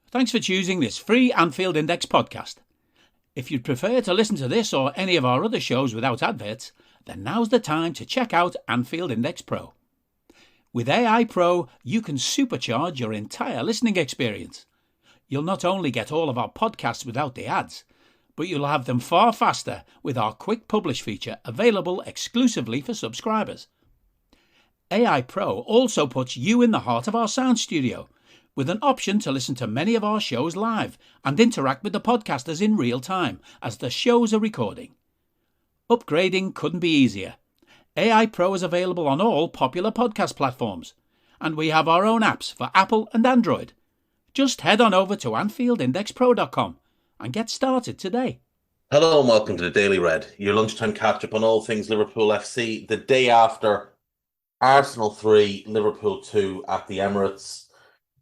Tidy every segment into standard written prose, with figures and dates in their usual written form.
Thanks for choosing this free Anfield Index podcast. If you'd prefer to listen to this or any of our other shows without adverts, then now's the time to check out Anfield Index Pro. With AI Pro, you can supercharge your entire listening experience. You'll not only get all of our podcasts without the ads, but you'll have them far faster with our quick publish feature available exclusively for subscribers. AI Pro also puts you in the heart of our sound studio, with an option to listen to many of our shows live and interact with the podcasters in real time as the shows are recording. Upgrading couldn't be easier. AI Pro is available on all popular podcast platforms, and we have our own apps for Apple and Android. Just head on over to AnfieldIndexPro.com and get started today. Hello and welcome to the Daily Red, your lunchtime catch-up on all things Liverpool FC, the day after Arsenal 3, Liverpool 2 at the Emirates.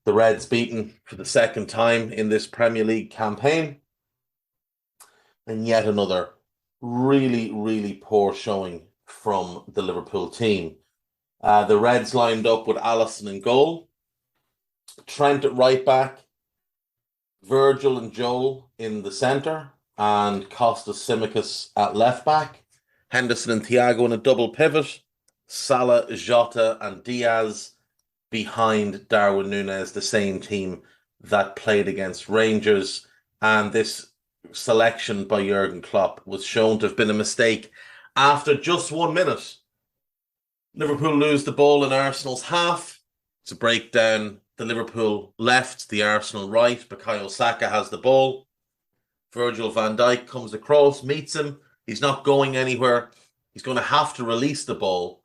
The Reds beaten for the second time in this Premier League campaign. And yet another really poor showing from the Liverpool team. The Reds lined up with Alisson in goal, Trent at right back, Virgil and Joel in the centre, and Costas Tsimikas at left back, Henderson and Thiago in a double pivot, Salah, Jota and Diaz behind Darwin Núñez, the same team that played against Rangers. And this selection by Jurgen Klopp was shown to have been a mistake after just 1 minute. Liverpool lose the ball in Arsenal's half. It's a breakdown. The Liverpool left, the Arsenal right. Bukayo Saka has the ball. Virgil van Dijk comes across, meets him. He's not going anywhere. He's going to have to release the ball.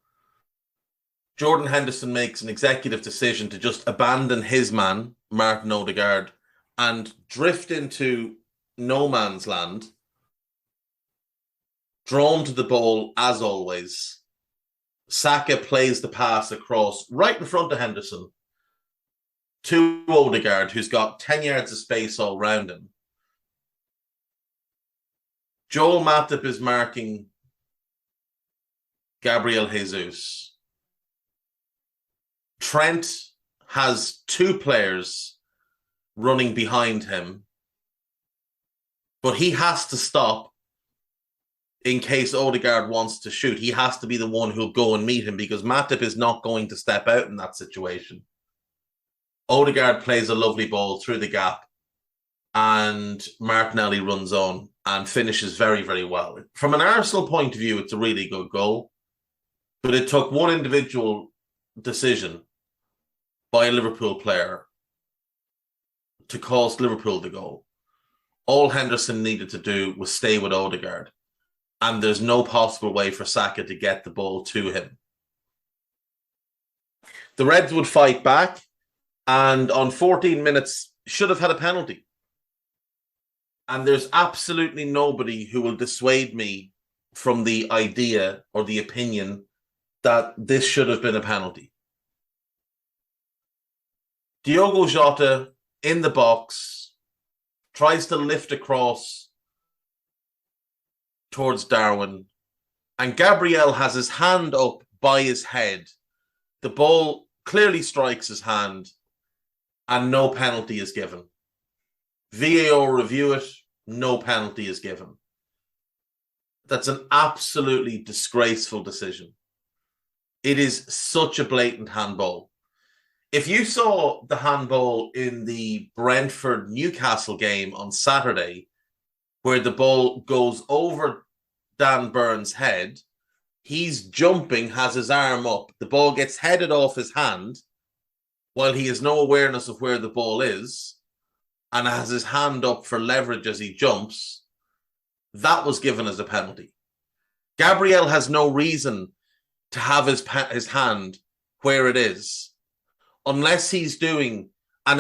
Jordan Henderson makes an executive decision to just abandon his man, Martin Odegaard, and drift into no man's land. Drawn to the ball, as always. Saka plays the pass across right in front of Henderson to Odegaard, who's got 10 yards of space all round him. Joel Matip is marking Gabriel Jesus. Trent has two players running behind him, but he has to stop in case Odegaard wants to shoot. He has to be the one who'll go and meet him because Matip is not going to step out in that situation. Odegaard plays a lovely ball through the gap and Martinelli runs on and finishes very well. From an Arsenal point of view, it's a really good goal, but it took one individual decision by a Liverpool player to cost Liverpool the goal. All Henderson needed to do was stay with Odegaard, and there's no possible way for Saka to get the ball to him. The Reds would fight back, and on 14 minutes should have had a penalty. And there's absolutely nobody who will dissuade me from the idea or the opinion that this should have been a penalty. Diogo Jota in the box tries to lift across towards Darwin, and Gabriel has his hand up by his head. The ball clearly strikes his hand, and no penalty is given. VAR review it, no penalty is given. That's an absolutely disgraceful decision. It is such a blatant handball. If you saw the handball in the Brentford-Newcastle game on Saturday, where the ball goes over Dan Burns' head, he's jumping, has his arm up, the ball gets headed off his hand while he has no awareness of where the ball is and has his hand up for leverage as he jumps, that was given as a penalty. Gabriel has no reason to have his hand where it is, unless he's doing an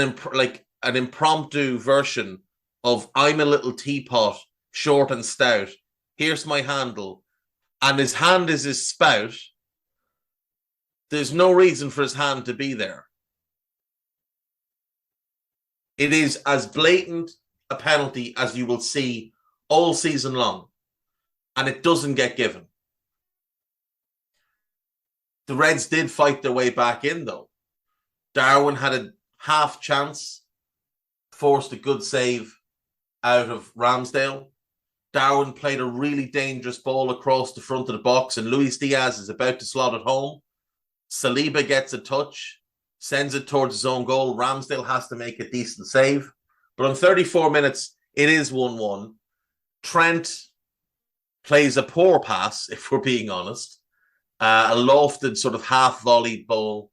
impromptu version of I'm a little teapot, short and stout, here's my handle, and his hand is his spout. There's no reason for his hand to be there. It is as blatant a penalty as you will see all season long, and it doesn't get given. The Reds did fight their way back in, though. Darwin had a half chance forced a good save out of Ramsdale. Darwin played a really dangerous ball across the front of the box, and Luis Diaz is about to slot it home. Saliba gets a touch, sends it towards his own goal. Ramsdale has to make a decent save. But on 34 minutes, it is 1-1. Trent plays a poor pass, if we're being honest. A lofted sort of half-volleyed ball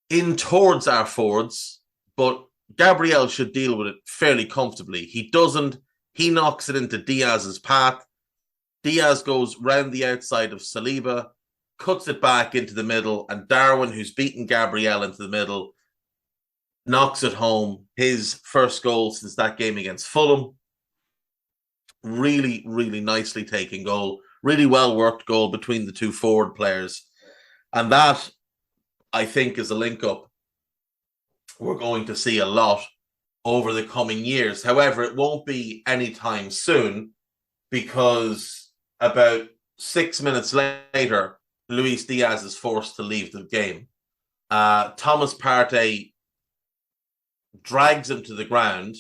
in towards our forwards, but Gabriel should deal with it fairly comfortably. He doesn't. He knocks it into Diaz's path. Diaz goes round the outside of Saliba, cuts it back into the middle, and Darwin, who's beaten Gabriel into the middle, knocks it home. His first goal since that game against Fulham. Really, really nicely taken goal. Really well-worked goal between the two forward players. And that, I think, is a link-up we're going to see a lot over the coming years. However, it won't be anytime soon, because about 6 minutes later, Luis Diaz is forced to leave the game. Thomas Partey drags him to the ground.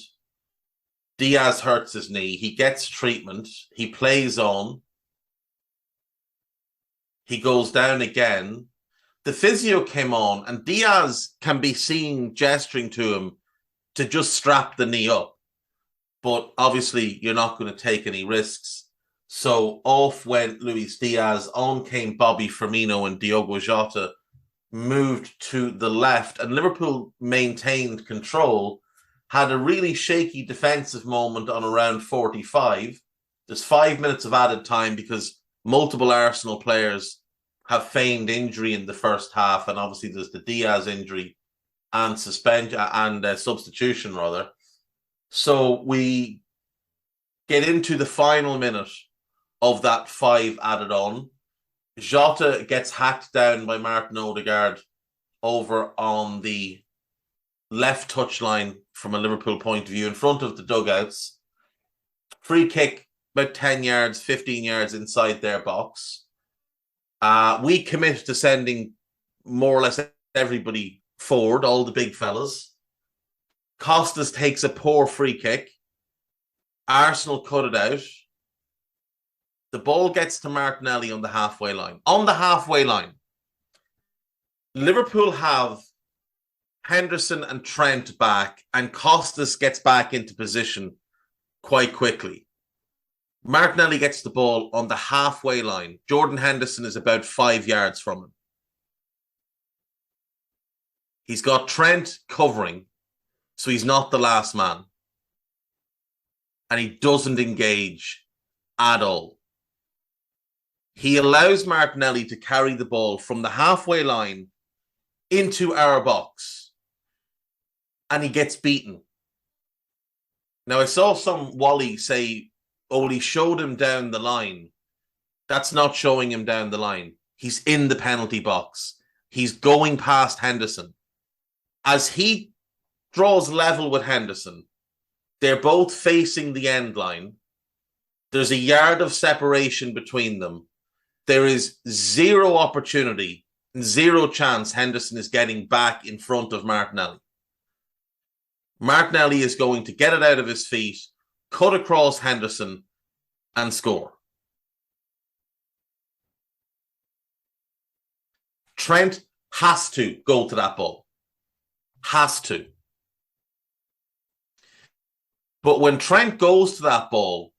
Diaz hurts his knee. He gets treatment. He plays on. He goes down again. The physio came on, and Diaz can be seen gesturing to him to just strap the knee up. But obviously, you're not going to take any risks. So off went Luis Diaz. On came Bobby Firmino, and Diogo Jota moved to the left. And Liverpool maintained control, had a really shaky defensive moment on around 45. There's 5 minutes of added time because multiple Arsenal players have feigned injury in the first half, and obviously there's the Diaz injury and substitution rather. So we get into the final minute of that 5 added on. Jota gets hacked down by Martin Odegaard over on the left touchline from a Liverpool point of view in front of the dugouts. Free kick about 10 yards, 15 yards inside their box. We commit to sending more or less everybody forward, all the big fellas. Costas takes a poor free kick. Arsenal cut it out. The ball gets to Martinelli on the halfway line. On the halfway line, Liverpool have Henderson and Trent back, and Costas gets back into position quite quickly. Martinelli gets the ball on the halfway line. Jordan Henderson is about 5 yards from him. He's got Trent covering, so he's not the last man. And he doesn't engage at all. He allows Martinelli to carry the ball from the halfway line into our box. And he gets beaten. Now, I saw some Wally say, oh, he showed him down the line. That's not showing him down the line. He's in the penalty box. He's going past Henderson. As he draws level with Henderson, they're both facing the end line. There's a yard of separation between them. There is zero opportunity, zero chance Henderson is getting back in front of Martinelli. Martinelli is going to get it out of his feet, cut across Henderson, and score. Trent has to go to that ball. Has to. But when Trent goes to that ball,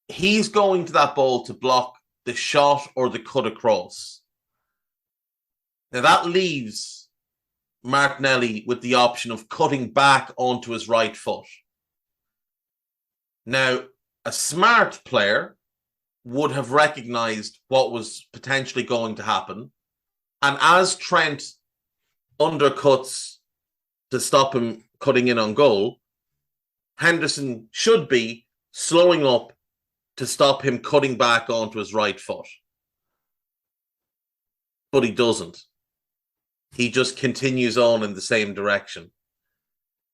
he's going to that ball to block the shot or the cut across. Now that leaves Martinelli with the option of cutting back onto his right foot. Now, a smart player would have recognized what was potentially going to happen. And as Trent undercuts to stop him cutting in on goal, Henderson should be slowing up to stop him cutting back onto his right foot. But he doesn't. He just continues on in the same direction.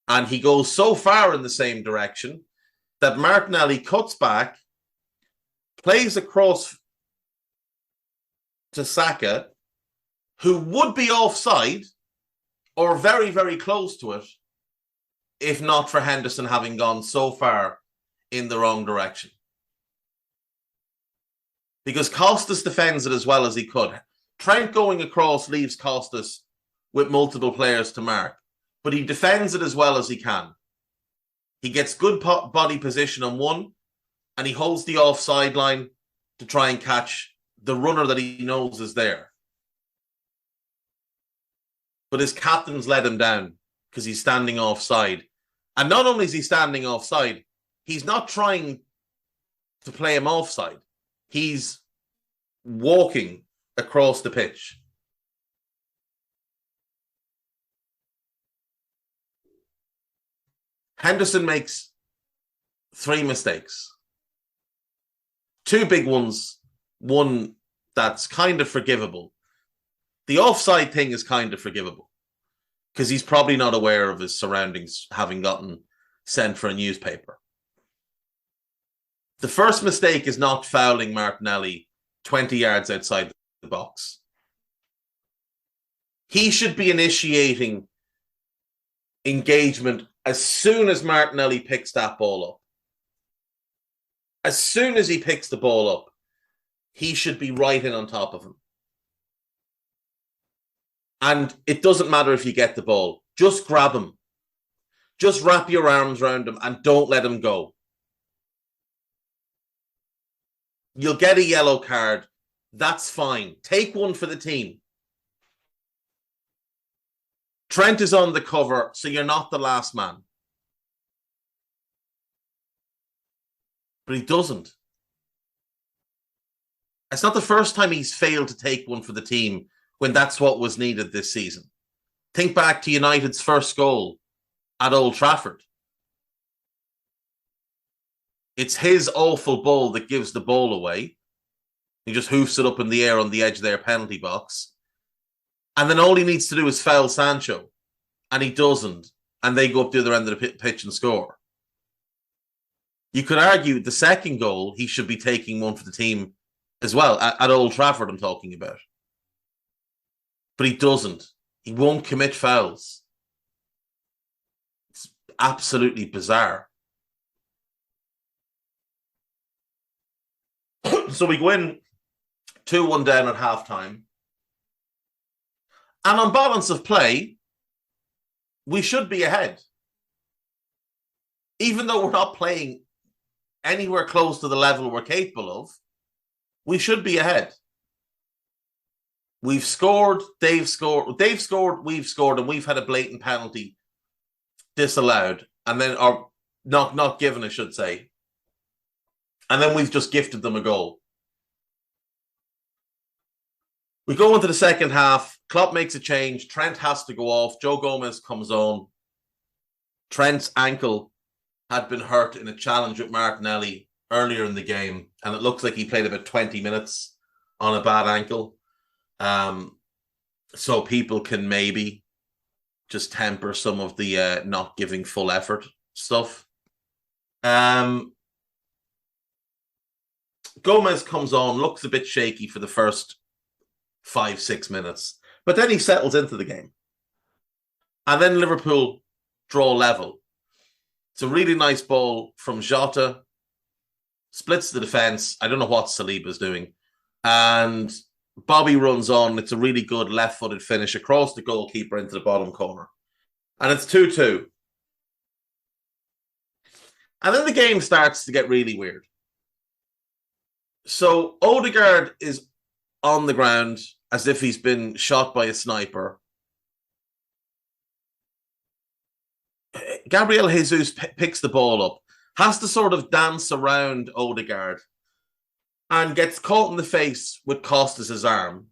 And he goes so far in the same direction that Martinelli cuts back, plays across to Saka, who would be offside or very, very close to it if not for Henderson having gone so far in the wrong direction. Because Costas defends it as well as he could. Trent going across leaves Costas with multiple players to mark, but he defends it as well as he can. He gets good body position on one, and he holds the offside line to try and catch the runner that he knows is there. But his captain's let him down because he's standing offside. And not only is he standing offside, he's not trying to play him offside. He's walking across the pitch. Henderson makes 3 mistakes. 2 big ones, one that's kind of forgivable. The offside thing is kind of forgivable because he's probably not aware of his surroundings, having gotten sent for a newspaper. The first mistake is not fouling Martinelli 20 yards outside the box. He should be initiating engagement as soon as Martinelli picks that ball up. As soon as he picks the ball up, he should be right in on top of him. And it doesn't matter if you get the ball. Just grab him. Just wrap your arms around him and don't let him go. You'll get a yellow card. That's fine. Take one for the team. Trent is on the cover, so you're not the last man. But he doesn't. It's not the first time he's failed to take one for the team when that's what was needed this season. Think back to United's first goal at Old Trafford. It's his awful ball that gives the ball away. He just hoofs it up in the air on the edge of their penalty box. And then all he needs to do is foul Sancho. And he doesn't. And they go up the other end of the pitch and score. You could argue the second goal, he should be taking one for the team as well. At Old Trafford, I'm talking about. But he doesn't. He won't commit fouls. It's absolutely bizarre. So we go in 2-1 down at halftime. And on balance of play, we should be ahead. Even though we're not playing anywhere close to the level we're capable of, we should be ahead. We've scored, they've scored, we've scored, and we've had a blatant penalty disallowed, and then, or not given, I should say. And then we've just gifted them a goal. We go into the second half. Klopp makes a change. Trent has to go off. Joe Gomez comes on. Trent's ankle had been hurt in a challenge with Martinelli earlier in the game, and it looks like he played about 20 minutes on a bad ankle. So people can maybe just temper some of the not giving full effort stuff. Gomez comes on, looks a bit shaky for the first 5-6 minutes, but then he settles into the game. And then Liverpool draw level. It's a really nice ball from Jota, splits the defence. I don't know what Saliba's doing. And Bobby runs on. It's a really good left-footed finish across the goalkeeper into the bottom corner. And it's 2-2. And then the game starts to get really weird. So Odegaard is on the ground as if he's been shot by a sniper. Gabriel Jesus picks the ball up, has to sort of dance around Odegaard, and gets caught in the face with Costas' arm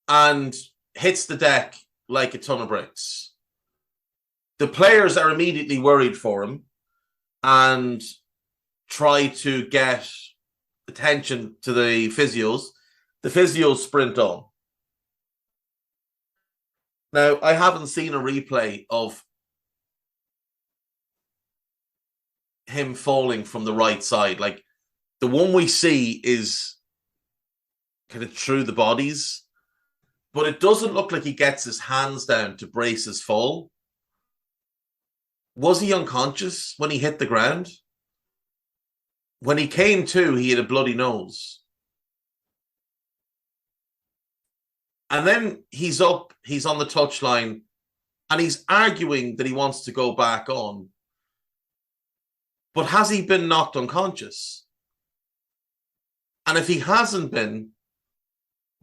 and hits the deck like a ton of bricks. The players are immediately worried for him and try to get attention to the physios. The physios sprint on. Now, I haven't seen a replay of him falling from the right side. Like, the one we see is kind of through the bodies, but it doesn't look like he gets his hands down to brace his fall. Was he unconscious when he hit the ground? When he came to, he had a bloody nose. And then he's up, he's on the touchline, and he's arguing that he wants to go back on. But has he been knocked unconscious? And if he hasn't been,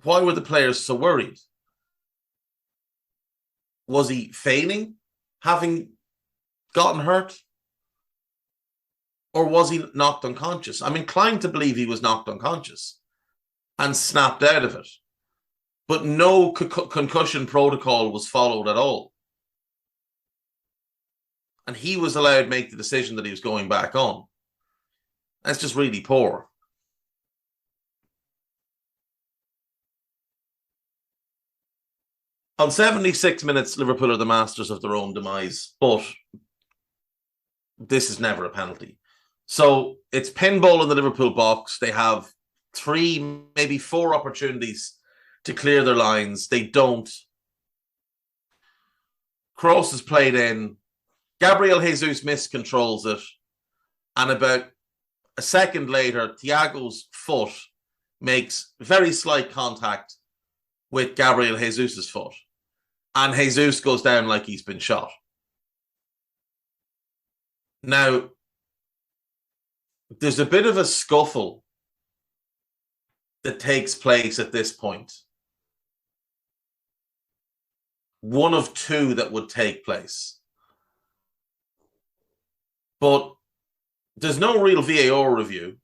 why were the players so worried? Was he feigning having gotten hurt? Or was he knocked unconscious? I'm inclined to believe he was knocked unconscious and snapped out of it. But no concussion protocol was followed at all. And he was allowed to make the decision that he was going back on. That's just really poor. On 76 minutes, Liverpool are the masters of their own demise, but this is never a penalty. So it's pinball in the Liverpool box. They have 3, maybe 4 opportunities to clear their lines. They don't. Kroos is played in. Gabriel Jesus miscontrols it. And about a second later, Thiago's foot makes very slight contact with Gabriel Jesus' foot. And Jesus goes down like he's been shot. Now, there's a bit of a scuffle that takes place at this point. One of 2 that would take place. But there's no real VAR review.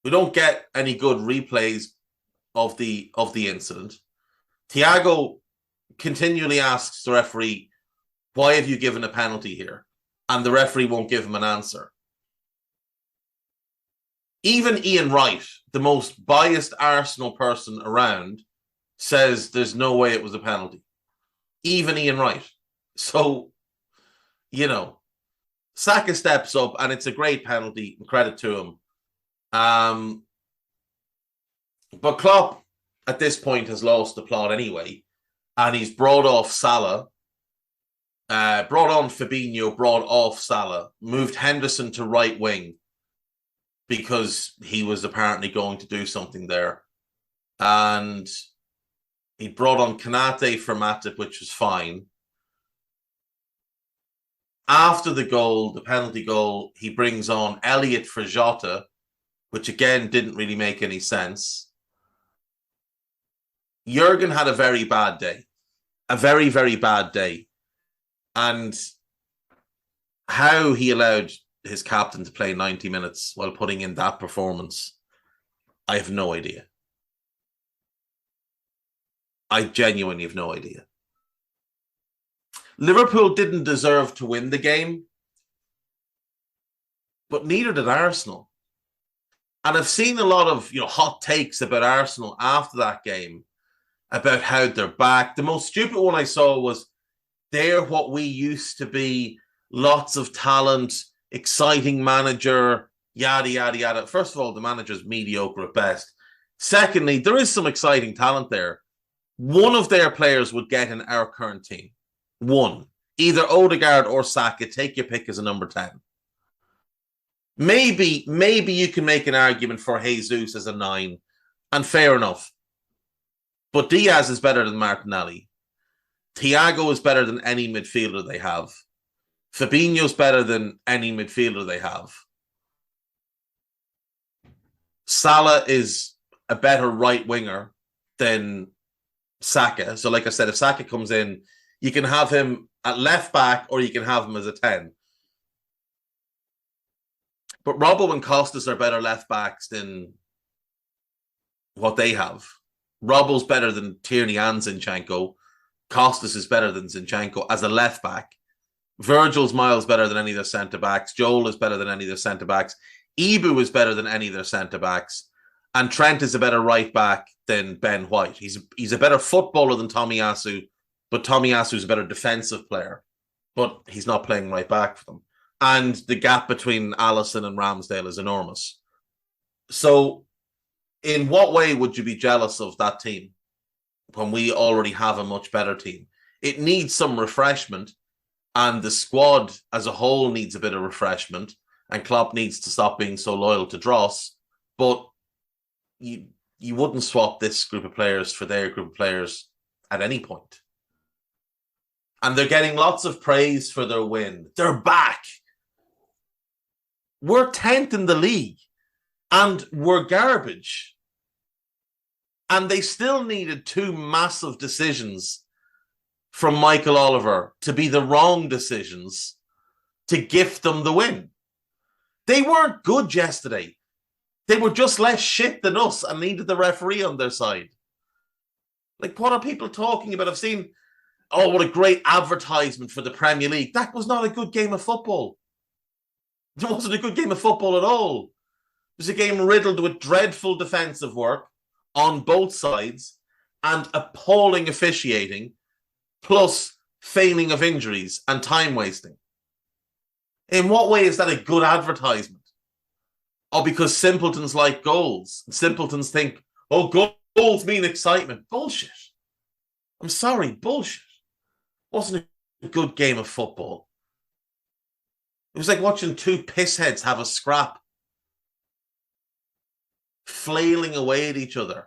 We don't get any good replays of the incident. Thiago continually asks the referee, why have you given a penalty here? And the referee won't give him an answer. Even Ian Wright, the most biased Arsenal person around, says there's no way it was a penalty. Even Ian Wright. So, you know, Saka steps up and it's a great penalty. Credit to him. But Klopp, at this point, has lost the plot anyway. And he's brought off Salah, brought on Fabinho, brought off Salah, moved Henderson to right wing because he was apparently going to do something there. And he brought on Kanate for Matip, which was fine. After the goal, the penalty goal, he brings on Elliott for Jota, which again didn't really make any sense. Jurgen had a very bad day. A very, very bad day. And how he allowed his captain to play 90 minutes while putting in that performance, I have no idea. I genuinely have no idea. Liverpool didn't deserve to win the game, but neither did Arsenal. And I've seen a lot of hot takes about Arsenal after that game, about how they're back. The most stupid one I saw was, they're what we used to be, lots of talent, exciting manager, yada, yada, yada. First of all, the manager's mediocre at best. Secondly, there is some exciting talent there. One of their players would get in our current team. One. Either Odegaard or Saka. Take your pick as a number 10. Maybe you can make an argument for Jesus as a 9. And fair enough. But Diaz is better than Martinelli. Thiago is better than any midfielder they have. Fabinho's better than any midfielder they have. Salah is a better right winger than Saka. So like I said, if Saka comes in, you can have him at left back or you can have him as a 10. But Robbo and Costas are better left backs than what they have. Robbo's better than Tierney and Zinchenko. Costas is better than Zinchenko as a left back. Virgil's miles better than any of their centre backs. Joel is better than any of their centre backs. Ibu is better than any of their centre backs. And Trent is a better right back than Ben White. He's a better footballer than Tomiyasu, but Tomiyasu is a better defensive player. But he's not playing right back for them. And the gap between Alisson and Ramsdale is enormous. So, in what way would you be jealous of that team when we already have a much better team? It needs some refreshment. and the squad as a whole needs a bit of refreshment, and Klopp needs to stop being so loyal to Dross. But you wouldn't swap this group of players for their group of players at any point. And they're getting lots of praise for their win. They're back. We're 10th in the league, and we're garbage. And they still needed 2 massive decisions from Michael Oliver to be the wrong decisions to gift them the win. They weren't good yesterday. They were just less shit than us and needed the referee on their side. Like, what are people talking about? I've seen, oh, what a great advertisement for the Premier League. That was not a good game of football. It wasn't a good game of football at all. It was a game riddled with dreadful defensive work on both sides and appalling officiating, plus feigning of injuries and time wasting. In what way is that a good advertisement? Oh, because simpletons like goals. Simpletons think, oh, goals mean excitement. Bullshit. I'm sorry, bullshit. It wasn't a good game of football. It was like watching 2 pissheads have a scrap, flailing away at each other.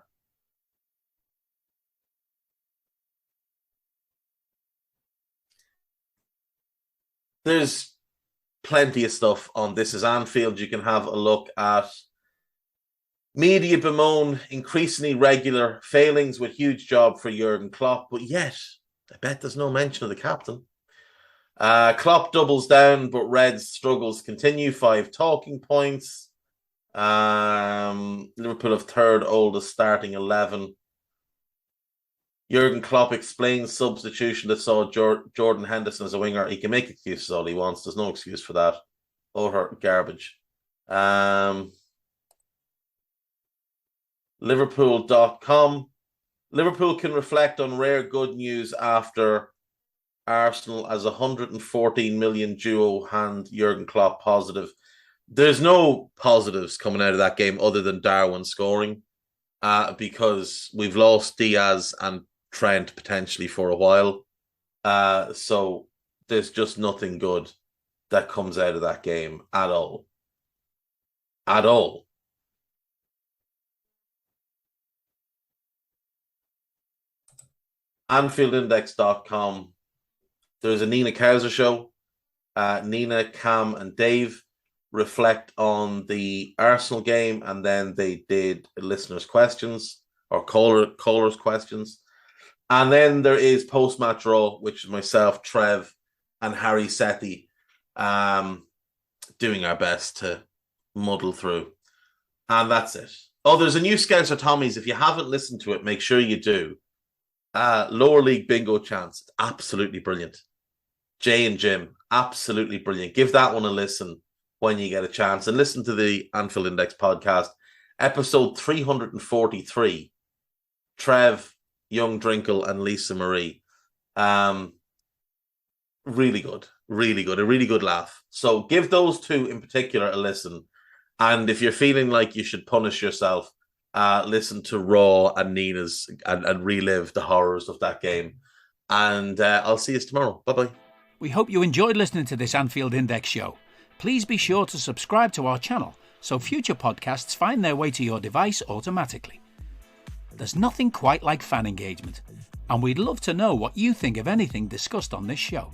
There's plenty of stuff on This Is Anfield. You can have a look at media bemoan increasingly regular failings with huge job for Jurgen Klopp, but yet I bet there's no mention of the captain. Klopp doubles down, but Reds struggles continue. 5 talking points. Liverpool have 3rd oldest starting 11. Jurgen Klopp explains substitution that saw Jordan Henderson as a winger. He can make excuses all he wants. There's no excuse for that. Utter garbage. Liverpool.com. Liverpool can reflect on rare good news after Arsenal as 114 million duo hand Jurgen Klopp positive. There's no positives coming out of that game other than Darwin scoring, because we've lost Diaz and Trent potentially for a while. So there's just nothing good that comes out of that game at all. At all. AnfieldIndex.com. There's a Nina Kauser show. Nina, Cam, and Dave reflect on the Arsenal game, and then they did listeners' questions or callers' questions. And then there is Post-Match Raw, which is myself, Trev, and Harry Sethi doing our best to muddle through. And that's it. Oh, there's a new Scouser Tommies. If you haven't listened to it, make sure you do. Lower League Bingo Chance. Absolutely brilliant. Jay and Jim. Absolutely brilliant. Give that one a listen when you get a chance. And listen to the Anfield Index podcast. Episode 343. Trev, Young Drinkle, and Lisa Marie. Really good. Really good. A really good laugh. So give those 2 in particular a listen. And if you're feeling like you should punish yourself, listen to Raw and Nina's and relive the horrors of that game. And I'll see you tomorrow. Bye-bye. We hope you enjoyed listening to this Anfield Index show. Please be sure to subscribe to our channel so future podcasts find their way to your device automatically. There's nothing quite like fan engagement, and we'd love to know what you think of anything discussed on this show.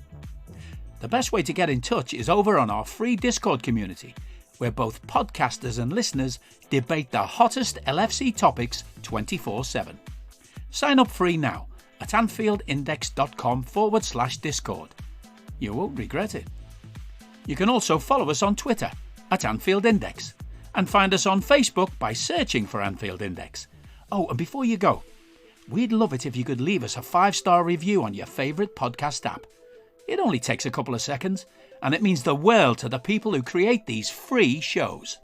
The best way to get in touch is over on our free Discord community, where both podcasters and listeners debate the hottest LFC topics 24/7. Sign up free now at AnfieldIndex.com/Discord. You won't regret it. You can also follow us on Twitter at Anfield Index and find us on Facebook by searching for Anfield Index. Oh, and before you go, we'd love it if you could leave us a 5-star review on your favourite podcast app. It only takes a couple of seconds, and it means the world to the people who create these free shows.